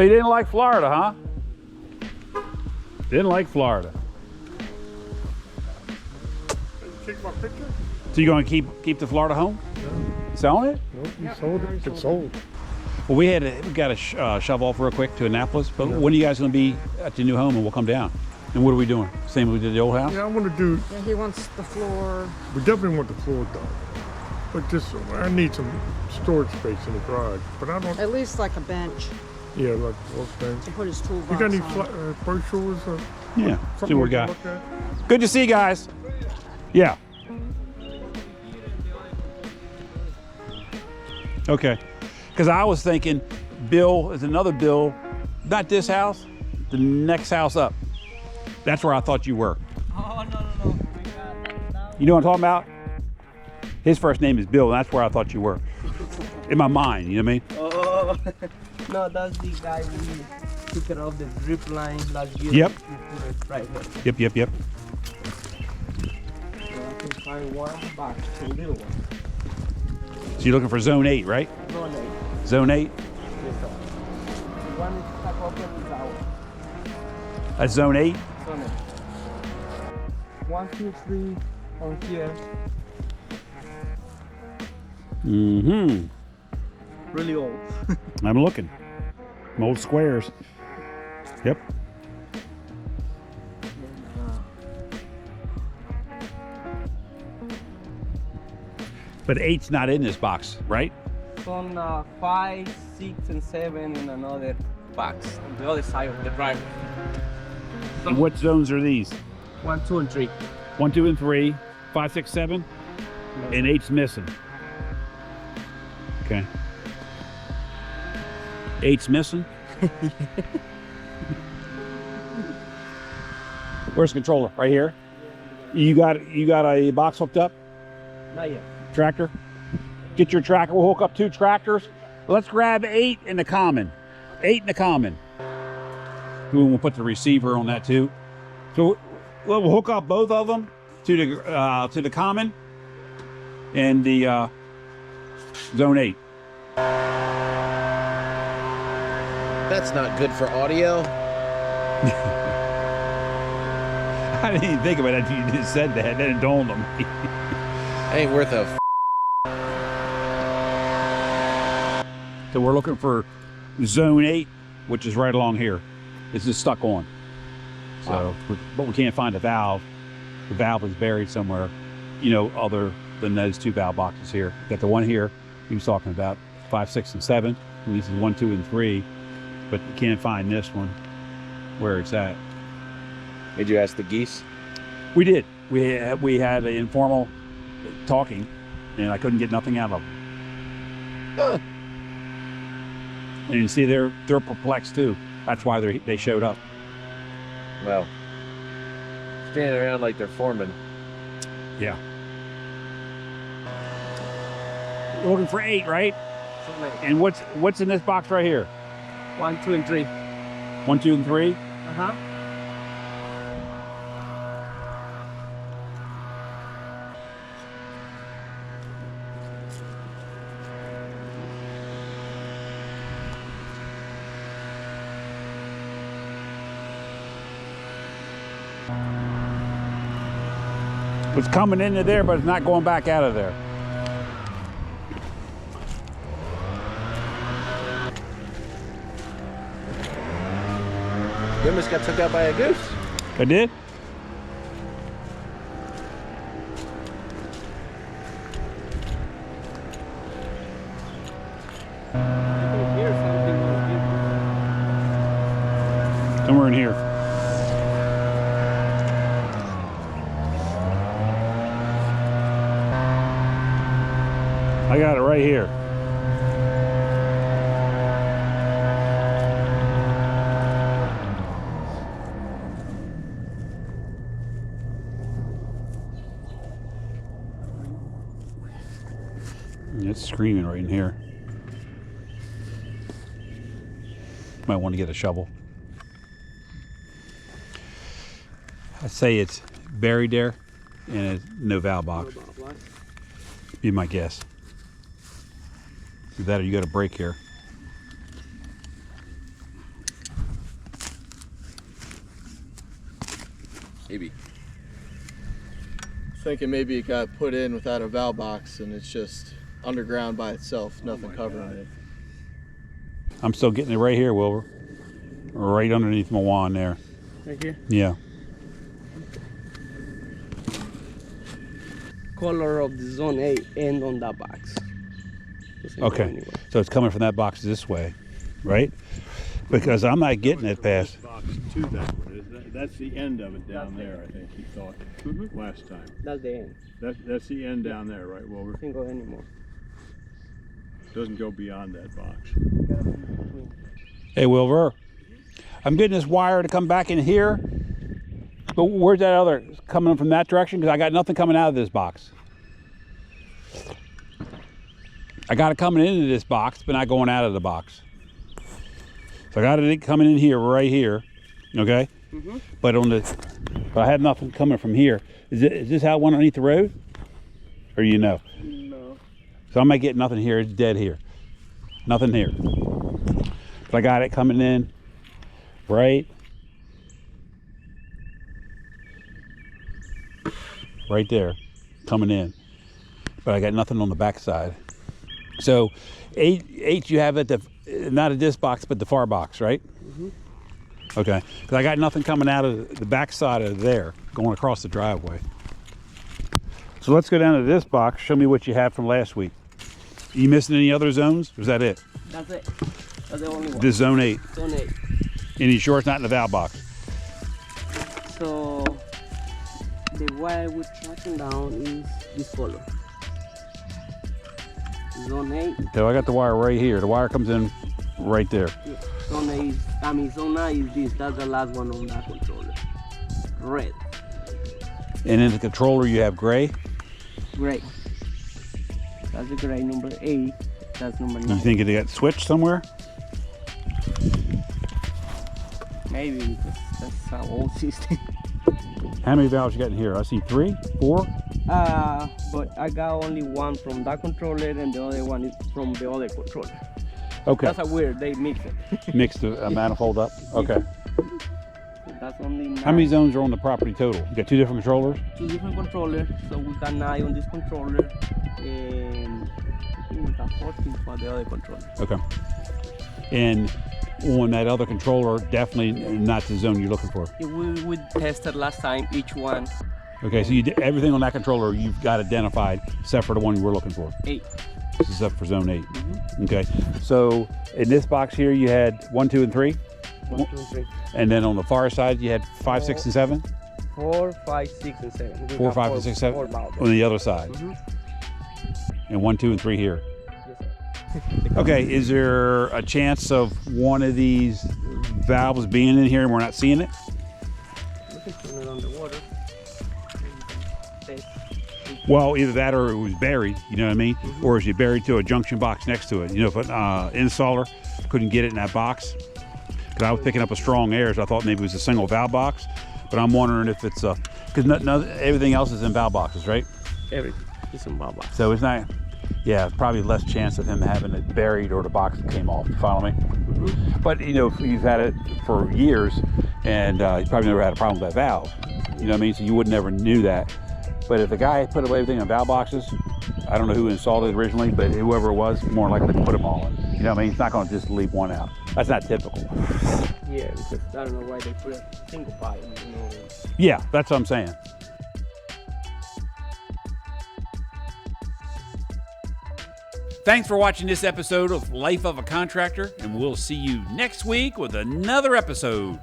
So you didn't like Florida, huh? Didn't like Florida. Take my picture? So you going to keep the Florida home? No. Selling it? Nope, we sold it. It's sold. Well, we got to shove off real quick to Annapolis. But when are you guys going to be at your new home, and we'll come down? And what are we doing? Same as we did the old house? Yeah, I want to do. Yeah, he wants the floor. We definitely want the floor done. But just, I need some storage space in the garage. But I don't. At least like a bench Yeah, like a workbench. to put his toolbox You got any on. brochures or Yeah. See something what we we can got. look at? Good to see you guys. Yeah. Okay. Because I was thinking, Bill is another Bill, not this house, the next house up. That's where I thought you were. Oh, no. You know what I'm talking about? His first name is Bill, and that's where I thought you were. In my mind, you know what I mean? Oh, no, that's the guy we took care of the drip line last year. Yep. We put it right here. Yep. So I can find one box, a little one. So you're looking for zone 8, right? No, no. Zone 8? Yes, sir. The one is stuck open is ours. That's zone 8? So, no. 1, 2, 3 on here. Mm-hmm. Really old. I'm looking. Old squares. Yep. But 8's not in this box, right? On 5, 6, and 7 in another box on the other side of the driveway. And what zones are these? 1, 2, and 3. 1, 2, and 3, 5, 6, 7, and 8's missing. Okay. 8's missing? Where's the controller? Right here? You got a box hooked up? Not yet. Tractor? Get your tractor. We'll hook up 2 tractors. Let's grab 8 in the common. 8 in the common. We'll put the receiver on that too. So we'll hook up both of them to the common and the zone 8. That's not good for audio. I didn't even think about it until you just said that. Then it dawned on me. Ain't worth a So we're looking for zone 8, which is right along here. This is stuck on. So, but we can't find a valve. The valve is buried somewhere, other than those 2 valve boxes here. Got the one here he was talking about, 5, 6, and 7. And this is 1, 2, and 3. But you can't find this one where it's at. Did you ask the geese? We did. We had an informal talking, and I couldn't get nothing out of them. And you see, they're perplexed too. That's why they showed up. Well, standing around like they're foremen. Yeah. We're looking for 8, right? And what's in this box right here? 1, 2, and 3. 1, 2, and 3. Uh-huh. It's coming into there, but it's not going back out of there. You almost got took out by a goose. I did? Somewhere in here. I got it right here. It's screaming right in here. Might want to get a shovel. I'd say it's buried there and it's no valve box. Be my guess. Either that or you got a break here. Maybe. Thinking maybe it got put in without a valve box and it's just underground by itself, nothing covering it. I'm still getting it right here, Wilbur. Right underneath my wand there. Right here. Yeah. Color of the zone 8 end on that box. Doesn't go Okay. anywhere. So it's coming from that box this way, right? Because I'm not getting it past. Box to that one. That's the end of it down there, I think he thought last time. That's the end. That's the end down there, right, Wilbur? Doesn't go anymore. Doesn't go beyond that box. Hey, Wilbur, I'm getting this wire to come back in here, but where's that other coming from that direction? Because I got nothing coming out of this box. I got it coming into this box, but not going out of the box. So I got it coming in here, right here, okay? But I had nothing coming from here. Is this how it went underneath the road? Or you know? No. So I might get nothing here. It's dead here. Nothing here. But I got it coming in right there, coming in. But I got nothing on the back side. So eight you have at the, not at this box, but the far box, right? Okay, because I got nothing coming out of the back side of there, going across the driveway. So let's go down to this box. Show me what you have from last week. You missing any other zones? Or is that it? That's it. That's the only one. This zone 8. Zone 8. And you sure it's not in the valve box? So the wire we're tracking down is this color. Zone 8. So I got the wire right here. The wire comes in right there. Yeah. Zone 8 is, zone 9 is this. That's the last one on that controller. Red. And in the controller you have gray. Gray. That's the gray number 8. That's number 9. You think it got switched somewhere? Maybe because that's our old system. How many valves you got in here? I see 3, 4. But I got only one from that controller and the other one is from the other controller. Okay. That's a weird, they mix it. Mix the manifold up. Okay. That's only 9. How many zones are on the property total? You got 2 different controllers? 2 different controllers, so we got 9 on this controller and I think we got 14 for the other controller. Okay. And on that other controller, definitely not the zone you're looking for. Yeah, we tested last time each one. Okay, so you did everything on that controller you've got identified except for the one you were looking for. 8. This is up for zone 8. Okay. So in this box here you had 1, 2, and 3. 1, 2, and 3. And then on the far side you had 5, 6, and 7. 4, 5, 6, and 7. We 4, got 5, and 6, 7 4 valves. on the other side. And 1, 2, and 3 here. Yes, sir. Okay, is there a chance of one of these valves being in here and we're not seeing it? We can turn it on the water. Well, either that or it was buried, you know what I mean? Or is it buried to a junction box next to it? You know, if an installer couldn't get it in that box. Because I was picking up a strong air, so I thought maybe it was a single valve box. But I'm wondering if it's a, because everything else is in valve boxes, right? Everything is in valve box. So it's not, yeah, probably less chance of him having it buried or the box came off. You follow me? But you know, if you've had it for years and you probably never had a problem with that valve. You know what I mean? So you would never knew that. But if the guy put everything in valve boxes, I don't know who installed it originally, but whoever it was, more likely to put them all in. You know what I mean? He's not going to just leave one out. That's not typical. Yeah, because I don't know why they put a single pipe, you know. Yeah, that's what I'm saying. Thanks for watching this episode of Life of a Contractor, and we'll see you next week with another episode.